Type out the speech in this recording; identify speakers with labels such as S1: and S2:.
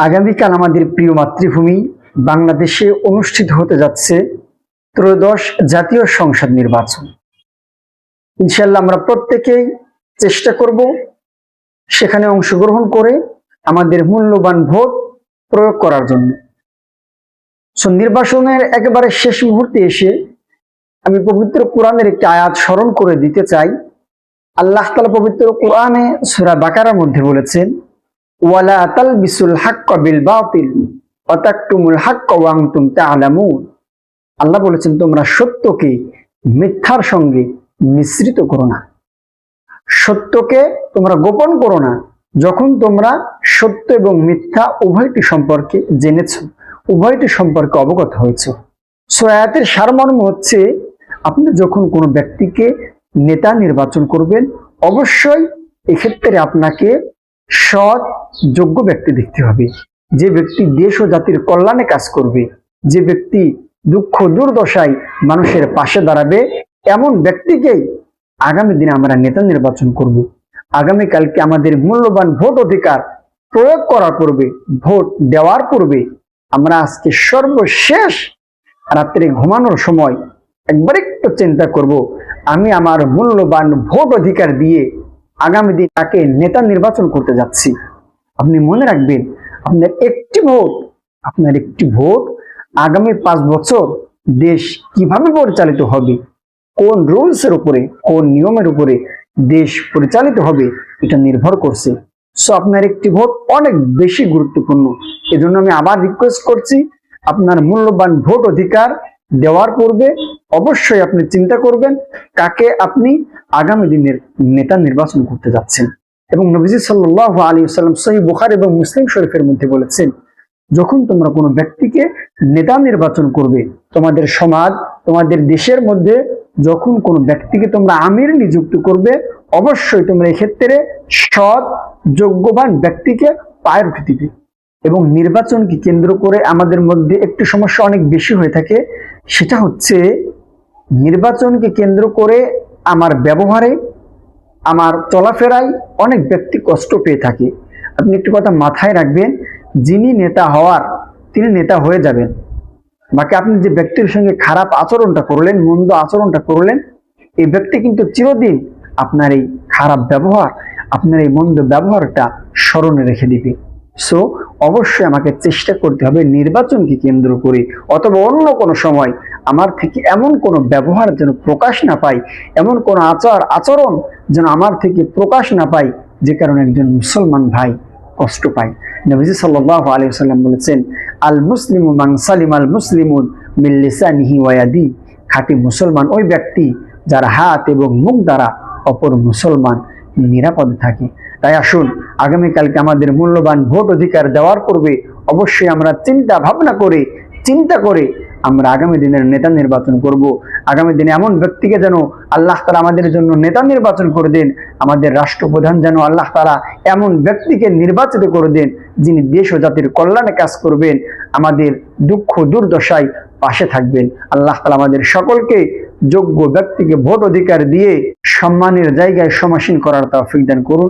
S1: আগামীকাল আমাদের প্রিয় মাতৃভূমি বাংলাদেশে অনুষ্ঠিত হতে যাচ্ছে ত্রয়োদশ জাতীয় সংসদ নির্বাচন। ইনশাআল্লাহ আমরা প্রত্যেকেই চেষ্টা করব সেখানে অংশগ্রহণ করে আমাদের মূল্যবান ভোট প্রয়োগ করার জন্য। নির্বাচনের একেবারে শেষ মুহূর্তে এসে আমি পবিত্র কোরআনের একটি আয়াত স্মরণ করে দিতে চাই। আল্লাহ তাআলা পবিত্র কোরআনে সূরা বাকারার মধ্যে বলেছেন, ওয়ালা তালবিসুল হাক্কা বিল বাতিল ওয়া তাকতুমুল হাক্কা ওয়া আনতুম তা'লামুন। আল্লাহ বলেছেন, তোমরা সত্যকে মিথ্যার সঙ্গে মিশ্রিত করো না, সত্যকে তোমরা গোপন করো না। যখন তোমরা সত্য এবং মিথ্যা উভয়টি সম্পর্কে জেনেছ, উভয়টি সম্পর্কে অবগত হয়েছ। আয়াতের সারমর্ম হচ্ছে, আপনি যখন কোনো ব্যক্তিকে নেতা নির্বাচন করবেন, অবশ্যই এক্ষেত্রে আপনাকে সৎ যোগ্য ব্যক্তি দেখতে হবে, যে ব্যক্তি দেশ ও জাতির কল্যাণে কাজ করবে, যে ব্যক্তি দুঃখ দুর্দশায় মানুষের পাশে দাঁড়াবে, এমন ব্যক্তিকেই আগামী দিনে আমরা নেতা নির্বাচন করব। আগামীকালকে আমাদের মূল্যবান ভোট অধিকার প্রয়োগ করার পূর্বে, ভোট দেওয়ার পূর্বে আমরা আজকে সর্বশেষ রাত্রে ঘুমানোর সময় একবার একটু চিন্তা করব, আমি আমার মূল্যবান ভোট অধিকার দিয়ে আগামী দিন তাকে নেতা নির্বাচন করতে যাচ্ছি। আপনি মনে রাখবেন, আপনার একটি ভোট আগামী 5 বছর দেশ কিভাবে পরিচালিত হবে, কোন রুলসের উপরে, কোন নিয়মের উপরে দেশ পরিচালিত হবে, এটা নির্ভর করছে। আপনার একটি ভোট অনেক বেশি গুরুত্বপূর্ণ। এজন্য আমি আবার রিকোয়েস্ট করছি, আপনার মূল্যবান ভোট অধিকার দেওয়ার পূর্বে অবশ্যই আপনি চিন্তা করবেন কাকে আপনি আগামী দিনের নেতা নির্বাচন করতে যাচ্ছেন। এবং নবীজি সাল্লাল্লাহু আলাইহি ওয়াসাল্লাম সহিহ বুখারী এবং মুসলিম শরীফের মধ্যে বলেছেন, যখন তোমরা কোনো ব্যক্তিকে নেতা নির্বাচন করবে, তোমাদের সমাজ, তোমাদের দেশের মধ্যে যখন কোনো ব্যক্তিকে তোমরা আমির নিযুক্ত করবে, অবশ্যই তোমরা এক্ষেত্রে সৎ যোগ্যবান ব্যক্তিকে পায়ের উঠে দিবে। এবং নির্বাচনকে কেন্দ্র করে আমাদের মধ্যে একটি সমস্যা অনেক বেশি হয়ে থাকে, সেটা হচ্ছে নির্বাচনকে কেন্দ্র করে আমার ব্যবহারে, আমার চলাফেরায় অনেক ব্যক্তি কষ্ট পেয়ে থাকে। আপনি একটি কথা মাথায় রাখবেন, যিনি নেতা হওয়ার তিনি নেতা হয়ে যাবেন, বাকি আপনি যে ব্যক্তির সঙ্গে খারাপ আচরণটা করলেন, মন্দ আচরণটা করলেন, এই ব্যক্তি কিন্তু চিরদিন আপনার এই খারাপ ব্যবহার, আপনার এই মন্দ ব্যবহারটা স্মরণে রেখে দিবে। অবশ্যই আমাকে চেষ্টা করতে হবে নির্বাচনকে কেন্দ্র করে অথবা অন্য কোনো সময় আমার থেকে এমন কোনো ব্যবহার যেন প্রকাশ না পায়, এমন কোনো আচরণ যেন আমার থেকে প্রকাশ না পায়, যে কারণে একজন মুসলমান ভাই কষ্ট পায়। নবীজি সাল্লাল্লাহু আলাইহি ওয়াসাল্লাম বলেছেন, আল মুসলিমু মান সালিমাল মুসলিমুন মিন লিসানিহি ওয়া ইয়াদি। খাঁটি মুসলমান ওই ব্যক্তি যার হাত এবং মুখ দ্বারা অপর মুসলমান নিরাপদে থাকে। তাই আসুন, আগামীকালকে আমাদের মূল্যবান ভোট অধিকার দেওয়ার পূর্বে অবশ্যই আমরা চিন্তা করে আমরা আগামী দিনের নেতা নির্বাচন করব। আগামী দিনে এমন ব্যক্তিকে যেন আল্লাহ তাআলা আমাদের জন্য নেতা নির্বাচন করে দেন, আমাদের রাষ্ট্রপ্রধান যেন আল্লাহ তাআলা এমন ব্যক্তিকে নির্বাচিত করে দেন, যিনি দেশ ও জাতির কল্যাণে কাজ করবেন, আমাদের দুঃখ দুর্দশায় পাশে থাকবেন। আল্লাহ তাআলা আমাদের সকলকে যোগ্য ব্যক্তিকে ভোট অধিকার দিয়ে সম্মানের জায়গায় সমাসীন করার তৌফিক দান করুন।